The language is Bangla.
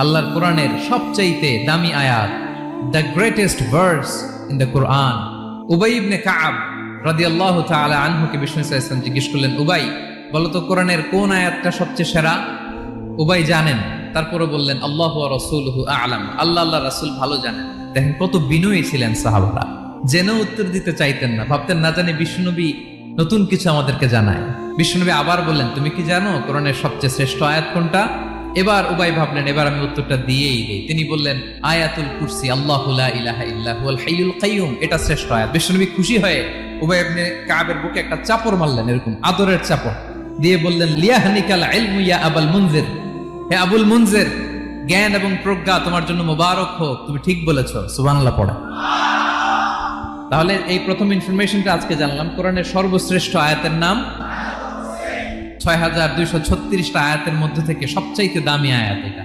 আল্লাহর কোরআনের সবচাইতে দামি আয়াত, the greatest verse in the Quran. উবাই ইবনে কাব রাদিয়াল্লাহু তাআলা আনহুকে বিষ্ণু সাল্লাল্লাহু আলাইহি ওয়াসাল্লাম জিজ্ঞেস করলেন, উবাই বলো তো কোরআনের কোন আয়াতটা সবচেয়ে সেরা? উবাই জানেন, তারপরে বললেন আল্লাহু ওয়া রাসূলুহু আ'লাম, আল্লাহ আল্লাহ রাসূল ভালো জানেন। দেখেন কত বিনয়ী ছিলেন সাহাবারা, জেনেও উত্তর দিতে চাইতেন না, ভাবতেন না জানি বিষ্ণুনবী নতুন কিছু আমাদেরকে জানায়। বিষ্ণুনবী আবার বললেন, তুমি কি জানো কোরআনের সবচেয়ে শ্রেষ্ঠ আয়াত কোনটা? এবার উবাই ভাবলেন এবার আমি উত্তরটা দিয়েই দেই। তিনি বললেন আয়াতুল কুরসি, আল্লাহু লা ইলাহা ইল্লা হুয়াল হাইয়ুল কাইয়ুম, এটা শ্রেষ্ঠ আয়াত। বিষ্ণুনবী খুশি হয়ে উবাই ইবনে কাবের বুকে একটা চাপড় মারলেন, এরকম আদরের চাপড় দিয়ে বললেন, লিয়াহনিকাল ইলমু ইয়া আবুল মুনজির, হে আবুল মুনজির, জ্ঞান এবং প্রজ্ঞা তোমার জন্য মোবারক হোক, তুমি ঠিক বলেছো। সুবহানাল্লাহ পড়ে। তাহলে এই প্রথম ইনফরমেশনটা আজকে জানলাম, কোরআনের সর্বশ্রেষ্ঠ আয়াতের নাম ৬,২৩৬টা আয়াতের মধ্যে থেকে সবচাইতে দামি আয়াত এটা।